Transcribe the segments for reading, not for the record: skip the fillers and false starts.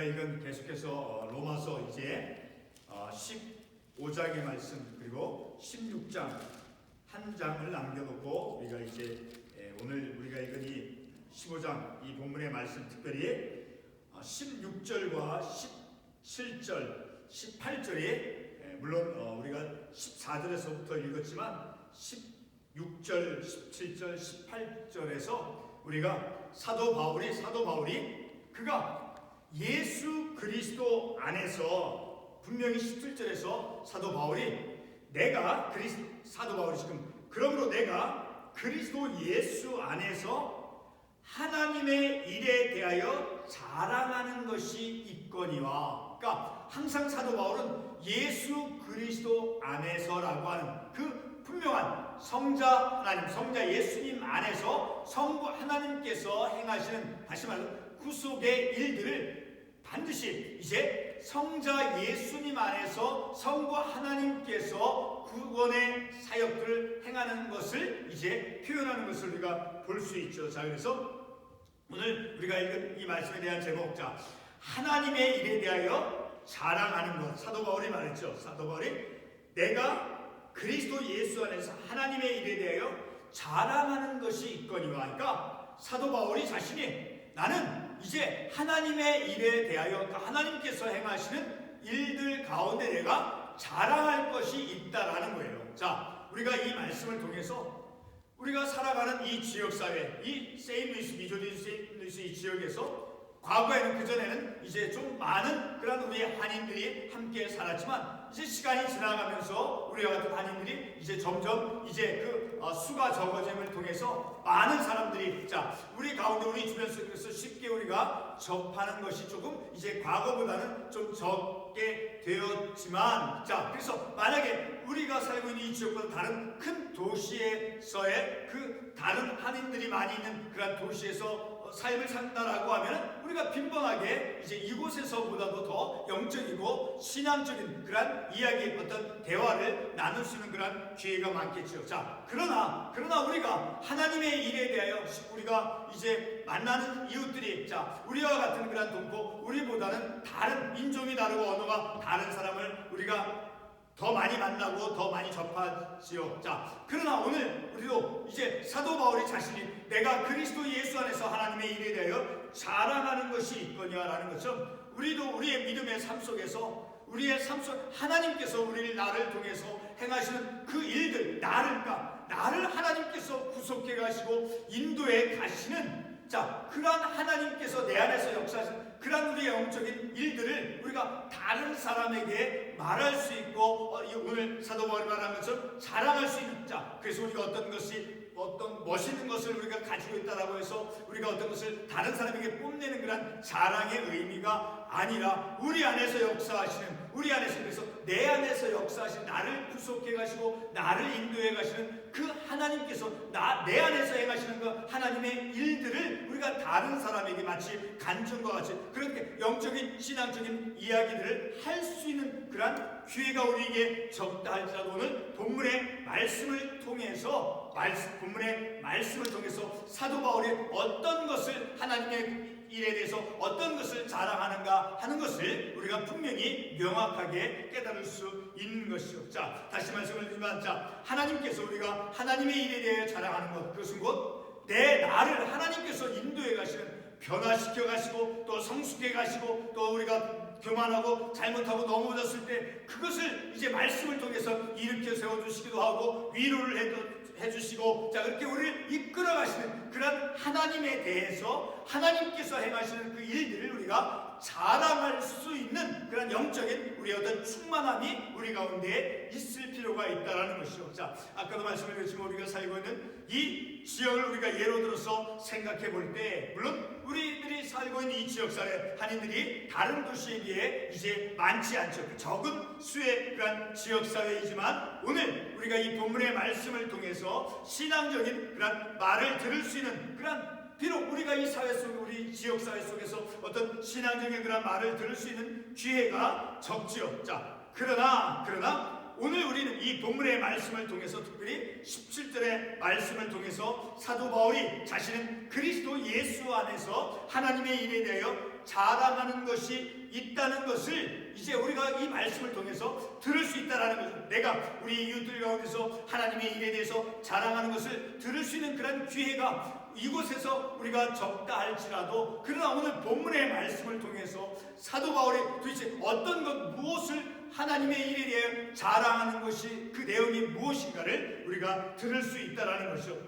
읽은 계속해서 로마서 이제 15장의 말씀 그리고 16장 한 장을 남겨놓고 우리가 이제 오늘 우리가 읽은 이 15장 이 본문의 말씀 특별히 16절과 17절, 18절이 물론 우리가 14절에서부터 읽었지만 16절, 17절, 18절에서 우리가 사도 바울이 그가 예수 그리스도 안에서 분명히 17절에서 사도 바울이 지금 그러므로 내가 그리스도 예수 안에서 하나님의 일에 대하여 자랑하는 것이 있거니와, 그러니까 항상 사도 바울은 예수 그리스도 안에서라고 하는 그 분명한 성자 하나님, 성자 예수님 안에서 성부 하나님께서 행하시는, 다시 말해서 구속의 일들을 반드시 이제 성자 예수님 안에서 성부 하나님께서 구원의 사역들을 행하는 것을 이제 표현하는 것을 우리가 볼 수 있죠. 자, 그래서 오늘 우리가 읽은 이 말씀에 대한 제목, 자, 하나님의 일에 대하여 자랑하는 것. 사도 바울이 말했죠. 사도 바울이 내가 그리스도 예수 안에서 하나님의 일에 대하여 자랑하는 것이 있거니와, 그러니까 사도 바울이 자신이 나는 이제 하나님의 일에 대하여, 그러니까 하나님께서 행하시는 일들 가운데 내가 자랑할 것이 있다라는 거예요. 자, 우리가 이 말씀을 통해서 우리가 살아가는 이 지역사회, 이 세인루이스, 미조리 세인루이스 이 지역에서 과거에는, 그전에는 이제 좀 많은 그런 우리 한인들이 함께 살았지만 이제 시간이 지나가면서 우리와 같은 한인들이 이제 점점 이제 그 수가 적어짐을 통해서 많은 사람들이, 자, 우리 가운데 우리 주변 속에서 쉽게 우리가 접하는 것이 조금 이제 과거보다는 좀 적게 되었지만, 자, 그래서 만약에 우리가 살고 있는 이 지역보다 다른 큰 도시에서의 그 다른 한인들이 많이 있는 그런 도시에서 삶을 산다라고 하면 우리가 빈번하게 이제 이곳에서보다도 더 영적이고 신앙적인 그런 이야기, 어떤 대화를 나눌 수 있는 그런 기회가 많겠죠. 자, 그러나 우리가 하나님의 일에 대하여 우리가 이제 만나는 이웃들이, 자, 우리와 같은 그런 동포, 우리보다는 다른 인종이 다르고 언어가 다른 사람을 우리가 더 많이 만나고 더 많이 접하지요. 자, 그러나 오늘 우리도 이제 사도 바울이 자신이 내가 그리스도 예수 안에서 하나님의 일에 대하여 자랑하는 것이 있거냐라는 것처럼 우리도 우리의 믿음의 삶 속에서, 우리의 삶 속 하나님께서 나를 통해서 행하시는 그 일들, 나를 하나님께서 구속해 가시고 인도해 가시는, 자, 그러한 하나님께서 내 안에서 역사하시는 그러한 우리의 영적인 일들을 우리가 다른 사람에게 말할 수 있고, 오늘 사도 바울이 말한 것처럼 자랑할 수 있는, 자, 그래서 우리가 어떤 멋있는 것을 우리가 가지고 있다라고 해서 우리가 어떤 것을 다른 사람에게 뽐내는 그런 자랑의 의미가 아니라 우리 안에서 역사하시는, 우리 안에서, 그래서 내 안에서 역사하시는, 나를 구속해 가시고 나를 인도해 가시는 그 하나님께서 내 안에서 행하시는 그 하나님의 일들을 우리가 다른 사람에게 마치 간증과 같이 그렇게 영적인 신앙적인 이야기들을 할 수 있는 그런 기회가 우리에게 적다 할지라도 오늘 본문의 말씀을 통해서 사도 바울이 어떤 것을 하나님의 일에 대해서 어떤 것을 자랑하는가 하는 것을 우리가 분명히 명확하게 깨달을 수 있는 것이죠. 자, 다시 말씀을 드리면, 자, 하나님께서 우리가 하나님의 일에 대해 자랑하는 것, 그것은 곧 나를 하나님께서 인도해 가시는, 변화시켜 가시고 또 성숙해 가시고 또 우리가 교만하고 잘못하고 넘어졌을 때 그것을 이제 말씀을 통해서 일으켜 세워주시기도 하고 위로를 해주시고, 자, 그렇게 우리를 이끌어 가시는 그런 하나님에 대해서 하나님께서 행하시는 그 일들을 우리가 자랑할 수 있는 그런 영적인 우리의 어떤 충만함이 우리 가운데 있을 필요가 있다는 것이죠. 자, 아까도 말씀을 드렸지만 우리가 살고 있는 이 지역을 우리가 예로 들어서 생각해 볼 때, 물론 우리들이 살고 있는 이 지역사회 한인들이 다른 도시에 비해 이제 많지 않죠. 적은 수의 그런 지역사회이지만 오늘 우리가 이 본문의 말씀을 통해서 신앙적인 그런 말을 들을 수 있는 그런, 비록 우리가 이 사회 속, 우리 지역사회 속에서 어떤 신앙적인 그런 말을 들을 수 있는 기회가 적지요. 자, 그러나 오늘 우리는 이 본문의 말씀을 통해서, 특별히 17절의 말씀을 통해서 사도 바울이 자신은 그리스도 예수 안에서 하나님의 일에 대하여 자랑하는 것이 있다는 것을 이제 우리가 이 말씀을 통해서 들을 수 있다는 거죠. 내가 우리 이웃들 가운데서 하나님의 일에 대해서 자랑하는 것을 들을 수 있는 그런 기회가 이곳에서 우리가 적다 할지라도, 그러나 오늘 본문의 말씀을 통해서 사도 바울이 도대체 어떤 것, 무엇을 하나님의 일에 대해 자랑하는 것이, 그 내용이 무엇인가를 우리가 들을 수 있다는 것이죠.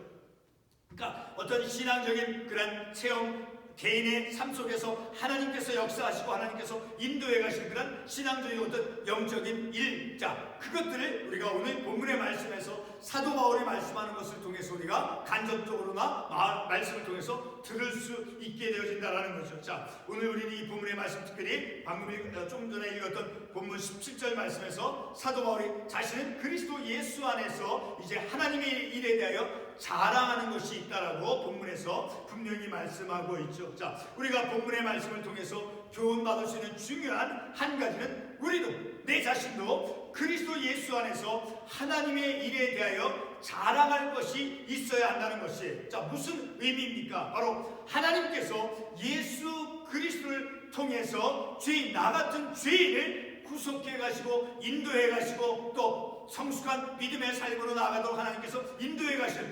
그러니까 어떤 신앙적인 그런 체험, 개인의 삶 속에서 하나님께서 역사하시고 하나님께서 인도해 가시는 그런 신앙적인 어떤 영적인 일, 그것들을 우리가 오늘 본문의 말씀에서 사도 바울이 말씀하는 것을 통해서 우리가 간접적으로나 말씀을 통해서 들을 수 있게 되어진다는 거죠. 오늘 우리는 이 본문의 말씀, 특별히 방금 좀 전에 읽었던 본문 17절 말씀에서 사도 바울이 자신은 그리스도 예수 안에서 이제 하나님의 일에 대하여 자랑하는 것이 있다라고 본문에서 분명히 말씀하고 있죠. 우리가 본문의 말씀을 통해서 교훈받을 수 있는 중요한 한 가지는, 우리도, 내 자신도 그리스도 예수 안에서 하나님의 일에 대하여 자랑할 것이 있어야 한다는 것이, 무슨 의미입니까? 바로 하나님께서 예수 그리스도를 통해서 죄인, 나 같은 죄인을 구속해 가시고 인도해 가시고 또 성숙한 믿음의 삶으로 나아가도록 하나님께서 인도해 가실,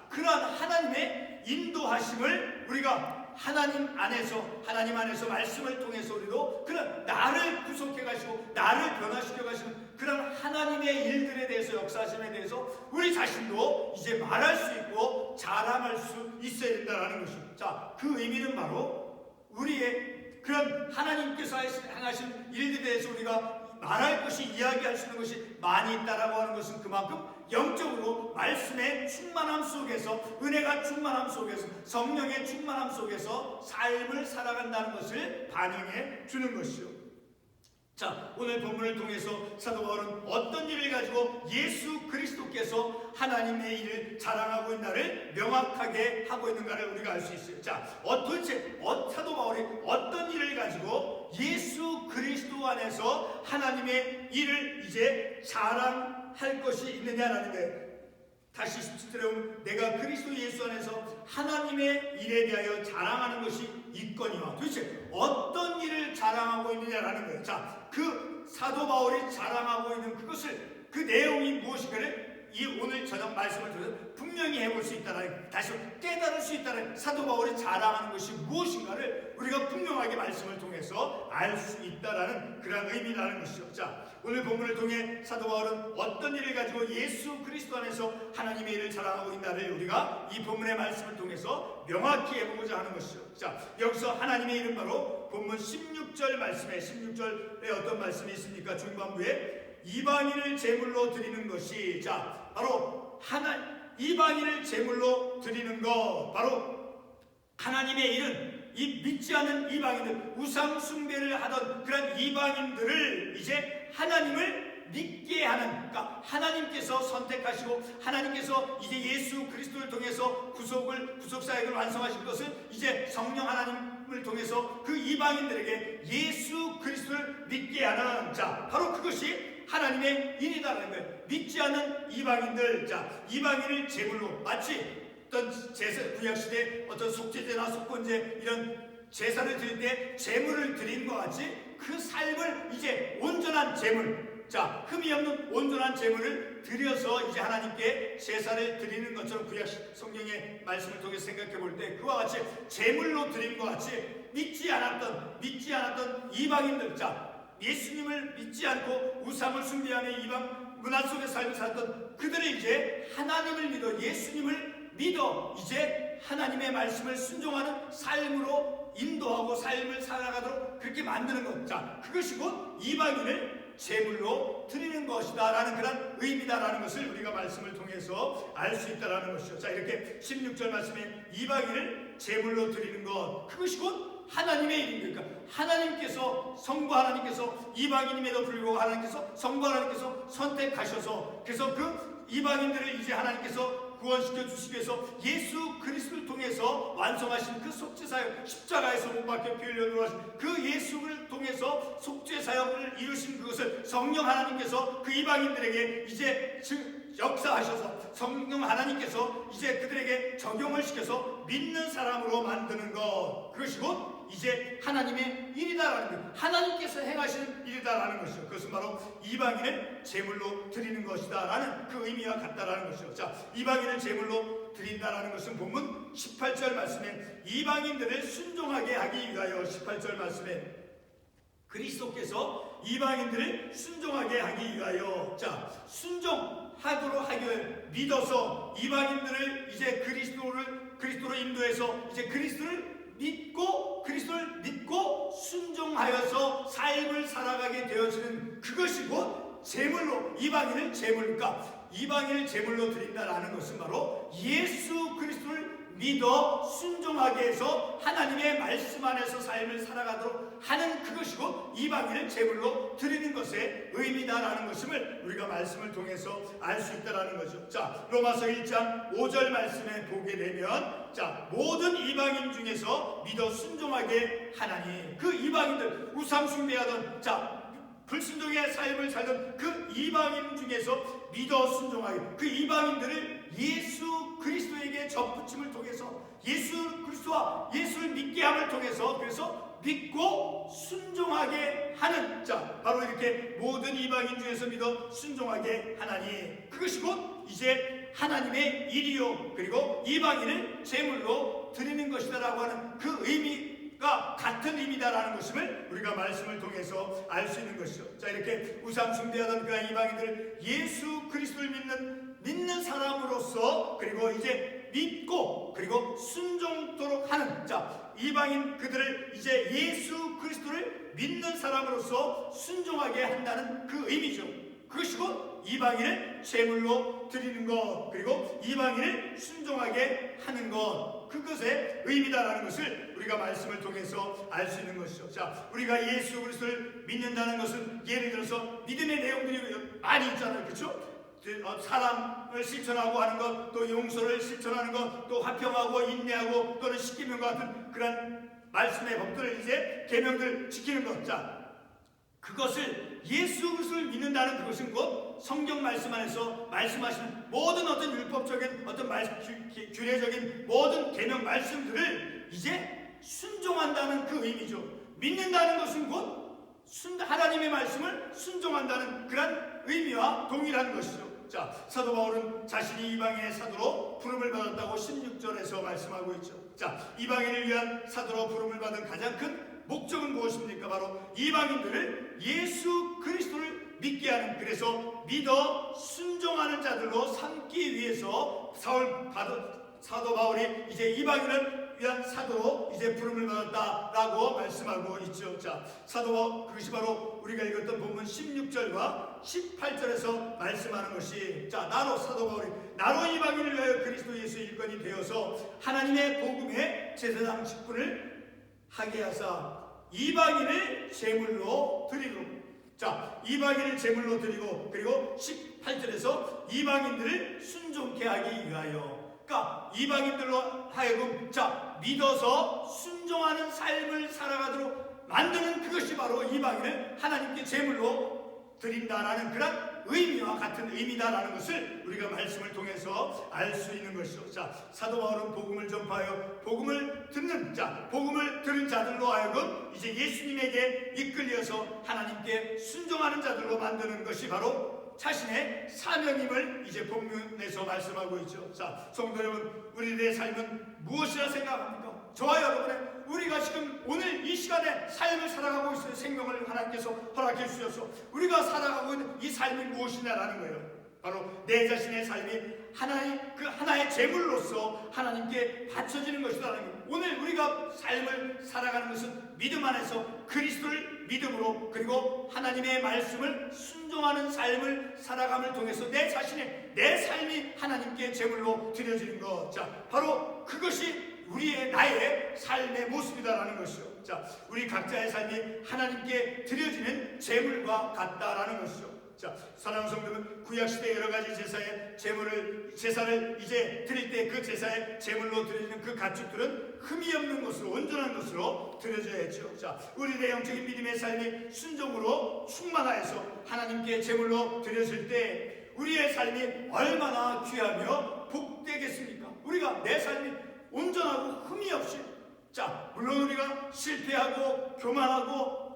그러한 하나님의 인도하심을 우리가 하나님 안에서 말씀을 통해서 우리도 그런 나를 구속해 가시고 나를 변화시켜 가시는 그런 하나님의 일들에 대해서, 역사하심에 대해서 우리 자신도 이제 말할 수 있고 자랑할 수 있어야 된다는 것입니다. 그 의미는 바로 우리의 그런 하나님께서 행하신 일들에 대해서 우리가 말할 것이, 이야기할 수 있는 것이 많이 있다라고 하는 것은 그만큼 영적으로 말씀의 충만함 속에서, 은혜가 충만함 속에서, 성령의 충만함 속에서 삶을 살아간다는 것을 반영해 주는 것이요. 오늘 본문을 통해서 사도 바울은 어떤 일을 가지고 예수 그리스도께서 하나님의 일을 자랑하고 있나를 명확하게 하고 있는가를 우리가 알 수 있어요. 도대체 사도 바울이 어떤 일을 가지고 예수 그리스도 안에서 하나님의 일을 이제 자랑할 것이 있느냐라는 거예요. 다시 17절에 보면 내가 그리스도 예수 안에서 하나님의 일에 대하여 자랑하는 것이 있거니와, 도대체 어떤 일을 자랑하고 있느냐라는 거예요. 그 사도 바울이 자랑하고 있는 그것을, 그 내용이 무엇인가를 이 오늘 저녁 말씀을 통해서 분명히 해볼 수 있다는, 다시 깨달을 수 있다는, 사도 바울이 자랑하는 것이 무엇인가를 우리가 분명하게 말씀을 통해서 알 수 있다라는 그런 의미라는 것이죠. 오늘 본문을 통해 사도 바울은 어떤 일을 가지고 예수 그리스도 안에서 하나님의 일을 자랑하고 있나를 우리가 이 본문의 말씀을 통해서 명확히 해보고자 하는 것이죠. 여기서 하나님의 일은 바로 본문 16절 말씀에, 16절에 어떤 말씀이 있습니까? 중반부에 이방인을 제물로 드리는 것이, 바로 이방인을 제물로 드리는 것, 바로 하나님의 일은 이 믿지 않는 이방인들, 우상 숭배를 하던 그런 이방인들을 이제 하나님을 믿게 하는, 그러니까 하나님께서 선택하시고 하나님께서 이제 예수 그리스도를 통해서 구속 사역을 완성하신 것을 이제 성령 하나님을 통해서 그 이방인들에게 예수 그리스도를 믿게 하는, 바로 그것이 하나님의 일이라는 거예요. 믿지 않는 이방인들, 이방인을 제물로, 마치 어떤 구약시대 어떤 속죄제나 속건제 이런 제사를 드릴 때 제물을 드리는 것 같이 그 삶을 이제 온전한 제물, 흠이 없는 온전한 제물을 드려서 이제 하나님께 제사를 드리는 것처럼 구약 성경의 말씀을 통해서 생각해 볼 때 그와 같이 제물로 드리는 것 같이 믿지 않았던 이방인들, 예수님을 믿지 않고 우상을 숭배하며 이방 문화 속에 삶을 살았던 그들이 이제 하나님을 믿어, 예수님을 믿어 이제 하나님의 말씀을 순종하는 삶으로 인도하고 삶을 살아가도록 그렇게 만드는 것, 그것이 곧 이방인을 제물로 드리는 것이다 라는 그런 의미다라는 것을 우리가 말씀을 통해서 알 수 있다라는 것이죠. 이렇게 16절 말씀에 이방인을 제물로 드리는 것, 그것이 곧 하나님의 일인 거니까, 하나님께서, 성부 하나님께서 이방인임에도 불구하고 하나님께서, 성부 하나님께서 선택하셔서, 그래서 그 이방인들을 이제 하나님께서 구원시켜 주시기 위해서 예수 그리스도를 통해서 완성하신 그 속죄사역, 십자가에서 못 박혀 피 흘려 돌아가신 그 예수를 통해서 속죄사역을 이루신 그것을 성령 하나님께서 그 이방인들에게 이제 역사하셔서 성령 하나님께서 이제 그들에게 적용을 시켜서 믿는 사람으로 만드는 것, 그것이 곧 이제 하나님의 일이다라는 것, 하나님께서 행하시는 일이다라는 것이죠. 그것은 바로 이방인을 제물로 드리는 것이다라는 그 의미와 같다라는 것이죠. 자, 이방인을 제물로 드린다라는 것은 본문 18절 말씀에 이방인들을 순종하게 하기 위하여 18절 말씀에 그리스도께서 이방인들을 순종하게 하기 위하여, 자, 순종하도록 하기 위해 믿어서 이방인들을 이제 그리스도로 인도해서 이제 그리스도를 믿고 순종하여서 삶을 살아가게 되어지는 그것이 곧 제물로 이방인을 제물로 드린다라는 것은 바로 예수 그리스도를 믿어 순종하게 해서 하나님의 말씀 안에서 삶을 살아가도록 하는 그것이고 이방인을 제물로 드리는 것의 의미다라는 것임을 우리가 말씀을 통해서 알 수 있다라는 거죠. 자, 로마서 1장 5절 말씀에 보게 되면, 자, 모든 이방인 중에서 믿어 순종하게 하나니, 그 이방인들 우상 숭배하던, 자, 불순종의 삶을 살던 그 이방인 중에서 믿어 순종하게, 그 이방인들을 예수 그리스도에게 접붙임을 통해서 예수 그리스도와 예수를 믿게 함을 통해서 그래서 믿고 순종하게 하는, 자, 바로 이렇게 모든 이방인 중에서 믿어 순종하게 하나니 그것이 곧 이제 하나님의 일이요 그리고 이방인을 제물로 드리는 것이다라고 하는 그 의미가 같은 의미다라는 것임을 우리가 말씀을 통해서 알 수 있는 것이죠. 자, 이렇게 우상 숭배하던 그 이방인들을 예수 그리스도를 믿는 사람으로서 그리고 이제 믿고 그리고 순종토록 하는, 자, 이방인 그들을 이제 예수 그리스도를 믿는 사람으로서 순종하게 한다는 그 의미죠. 그것이 곧 이방인을 제물로 드리는 것 그리고 이방인을 순종하게 하는 것, 그것의 의미다라는 것을 우리가 말씀을 통해서 알 수 있는 것이죠. 자, 우리가 예수 그리스도를 믿는다는 것은 예를 들어서 믿음의 내용들이 많이 있잖아요. 그렇죠? 사랑을 실천하고 하는 것, 또 용서를 실천하는 것, 또 화평하고 인내하고 또는 십계명과 같은 그런 말씀의 법들을 이제 계명들 지키는 것. 자, 그것을 예수 그리스도를 믿는다는 그것은 곧 성경 말씀 안에서 말씀하시는 모든 어떤 율법적인 어떤 규례적인 모든 계명 말씀들을 이제 순종한다는 그 의미죠. 믿는다는 것은 곧 하나님의 말씀을 순종한다는 그런 의미와 동일한 것이죠. 자, 사도 바울은 자신이 이방인의 사도로 부름을 받았다고 16절에서 말씀하고 있죠. 자, 이방인을 위한 사도로 부름을 받은 가장 큰 목적은 무엇입니까? 바로 이방인들을 예수 그리스도를 믿게 하는, 그래서 믿어 순종하는 자들로 삼기 위해서 사도 바울이 이제 이방인을 위한 사도로 이제 부름을 받았다라고 말씀하고 있죠. 자, 사도 그것이 바로 우리가 읽었던 본문 16절과 18절에서 말씀하는 것이, 자, 사도 바울이 나로 이방인을 위하여 그리스도 예수 일꾼이 되어서 하나님의 복음의 제사장 직분을 하게 하사 이방인을 제물로 드리도록, 자, 이방인을 제물로 드리고 그리고 18절에서 이방인들을 순종케 하기 위하여, 그러니까 이방인들로 하여금, 자, 믿어서 순종하는 삶을 살아가도록 만드는 그것이 바로 이방인을 하나님께 제물로 드린다라는 그런 의미와 같은 의미다라는 것을 우리가 말씀을 통해서 알 수 있는 것이죠. 자, 사도 바울은 복음을 전파하여 복음을 들은 자들로 하여금 이제 예수님에게 이끌려서 하나님께 순종하는 자들로 만드는 것이 바로 자신의 사명임을 이제 본문에서 말씀하고 있죠. 자, 성도 여러분, 우리들의 삶은 무엇이라 생각합니까? 저와 여러분의, 우리가 지금 오늘 이 시간에 삶을 살아가고 있어요. 생명을 하나님께서 허락해 주셔서 우리가 살아가고 있는 이 삶이 무엇이냐라는 거예요. 바로 내 자신의 삶이 하나의 제물로서 하나님께 바쳐지는 것이라는 거예요. 오늘 우리가 삶을 살아가는 것은 믿음 안에서 그리스도를 믿음으로 그리고 하나님의 말씀을 순종하는 삶을 살아감을 통해서 내 삶이 하나님께 제물로 드려지는 것. 자, 바로 그것이 나의 삶의 모습이다라는 것이죠. 자, 우리 각자의 삶이 하나님께 드려지는 제물과 같다라는 것이죠. 자, 사랑하는 성도는 구약시대 여러가지 제사를 이제 드릴 때 그 제사에 제물로 드려지는 그 가축들은 흠이 없는 것으로 온전한 것으로 드려져야 했죠. 자, 우리의 영적인 믿음의 삶이 순종으로 충만하여서 하나님께 제물로 드려질 때 우리의 삶이 얼마나 귀하며 복되겠습니까? 우리가 내 삶이 온전하고 흠이 없이, 자, 물론 우리가 실패하고 교만하고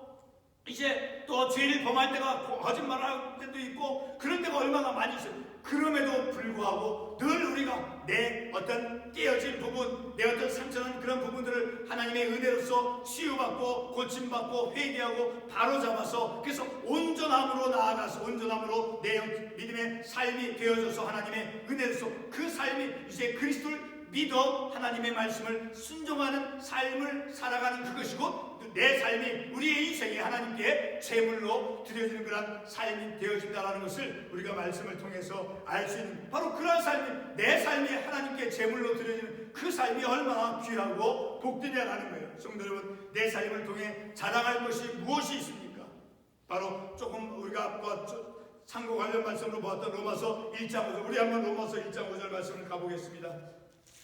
이제 또 죄를 범할 때가 거짓말할 때도 있고 그런 때가 얼마나 많이 있어요. 그럼에도 불구하고 늘 우리가 내 어떤 깨어진 부분, 내 어떤 상처난 그런 부분들을 하나님의 은혜로서 치유받고 고침받고 회개하고 바로잡아서 그래서 온전함으로 나아가서 온전함으로 내 믿음의 삶이 되어져서 하나님의 은혜로서 그 삶이 이제 그리스도를 믿어 하나님의 말씀을 순종하는 삶을 살아가는 그것이 곧 내 삶이 우리의 인생이 하나님께 제물로 드려지는 그런 삶이 되어진다는 것을 우리가 말씀을 통해서 알 수 있는 바로 그런 삶이 내 삶이 하나님께 제물로 드려지는 그 삶이 얼마나 귀하고 복되냐라는 거예요. 성도 여러분, 내 삶을 통해 자랑할 것이 무엇이 있습니까? 바로 조금 우리가 참고 관련 말씀으로 보았던 로마서 1장 5절, 우리 한번 로마서 1장 5절 말씀을 가보겠습니다.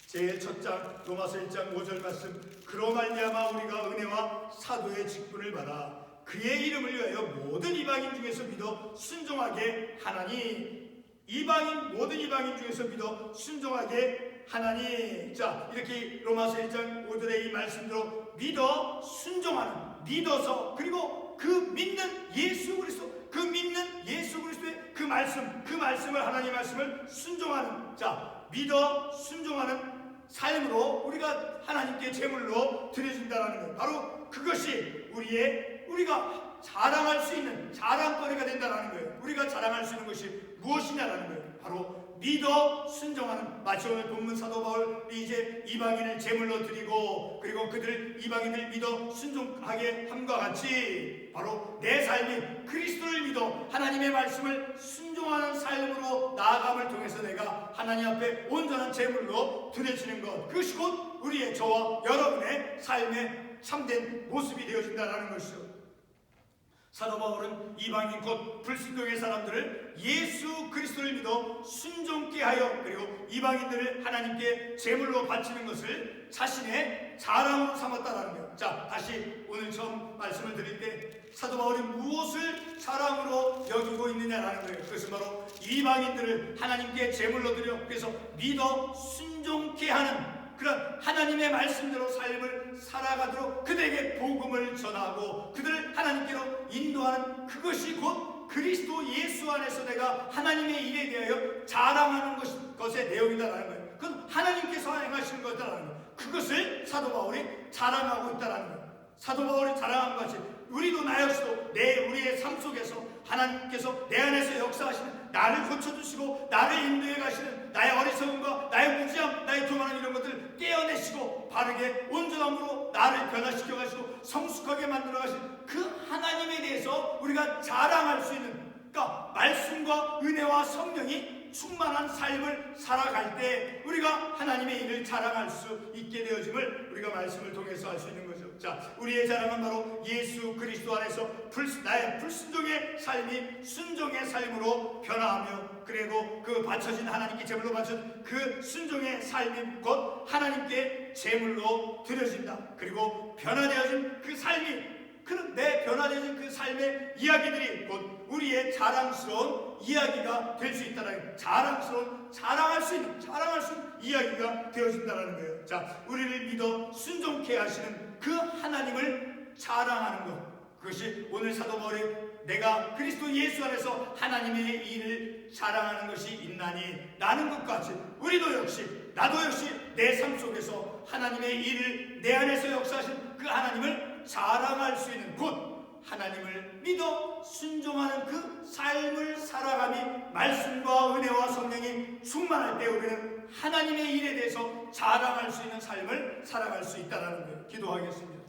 제 첫 장 로마서 1장 5절 말씀. 그로 말미암아 우리가 은혜와 사도의 직분을 받아 그의 이름을 위하여 모든 이방인 중에서 믿어 순종하게 하나니. 모든 이방인 중에서 믿어 순종하게 하나니. 자, 이렇게 로마서 1장 5절의 이 말씀대로 믿어 순종하는, 믿어서, 그리고 그 믿는 예수 그리스도, 그 믿는 예수 그리스도의 그 말씀을 하나님의 말씀을 순종하는, 자, 믿어 순종하는 삶으로 우리가 하나님께 제물로 드려진다는 것, 바로 그것이 우리가 자랑할 수 있는 자랑거리가 된다는 거예요. 우리가 자랑할 수 있는 것이 무엇이냐라는 거예요. 바로 믿어 순종하는, 마치 오늘 본문 사도 바울이 이제 이방인을 제물로 드리고 그리고 그들 이방인을 믿어 순종하게 함과 같이 바로 내 삶이 그리스도를 믿어 하나님의 말씀을 순종하는 삶으로 나아감을 통해서 내가 하나님 앞에 온전한 제물로 드려지는 것, 그것이 곧 우리의 저와 여러분의 삶의 참된 모습이 되어진다는 것이죠. 사도 바울은 이방인 곧 불신종의 사람들을 예수 그리스도를 믿어 순종케 하여 그리고 이방인들을 하나님께 제물로 바치는 것을 자신의 자랑으로 삼았다는 거예요. 자, 다시 오늘 처음 말씀을 드릴 때 사도 바울이 무엇을 자랑으로 여기고 있느냐라는 거예요. 그것은 바로 이방인들을 하나님께 제물로 드려 그래서 믿어 순종케 하는 그런 하나님의 말씀대로 삶을 살아가도록 그들에게 복음을 전하고 그들을 하나님께로 인도하는 그것이 곧 그리스도 예수 안에서 내가 하나님의 일에 대하여 자랑하는 것의 내용이다라는 거예요. 그건 하나님께서 행하시는 것이다라는 거예요. 그것을 사도 바울이 자랑하고 있다라는 거예요. 사도 바울이 자랑한 것이 우리도 나 역시도 우리의 삶 속에서 하나님께서 내 안에서 역사하시는, 나를 고쳐주시고 나를 인도해 가시는 나의 어리석음과 나의 무지함, 나의 교만한 이런 것들을 떼어내시고 바르게 온전함으로 나를 변화시켜 가시고 성숙하게 만들어 가시는 그 하나님에 대해서 우리가 자랑할 수 있는, 그러니까 말씀과 은혜와 성령이 충만한 삶을 살아갈 때 우리가 하나님의 일을 자랑할 수 있게 되어짐을 우리가 말씀을 통해서 알 수 있는 거죠. 자, 우리의 자랑은 바로 예수 그리스도 안에서 나의 불순종의 삶이 순종의 삶으로 변화하며 그리고 그 바쳐진 하나님께 제물로 바쳐진 그 순종의 삶이 곧 하나님께 제물로 드려진다. 그리고 변화되어진 그 삶이 내 변화되어진 그 삶의 이야기들이 곧 우리의 자랑스러운 이야기가 될 수 있다는, 자랑할 수 있는 이야기가 되어진다는 거예요. 자, 우리를 믿어 순종케 하시는 그 하나님을 자랑하는 것, 그것이 오늘 사도 바울이 내가 그리스도 예수 안에서 하나님의 일을 자랑하는 것이 있나니 나는 것 같이 나도 역시 내 삶 속에서 하나님의 일을 내 안에서 역사하신 그 하나님을 자랑할 수 있는, 곧 하나님을 믿어 순종하는 그 삶을 살아감이 말씀과 은혜와 성령이 충만할 때 우리는 하나님의 일에 대해서 자랑할 수 있는 삶을 살아갈 수 있다는 거예요. 기도하겠습니다.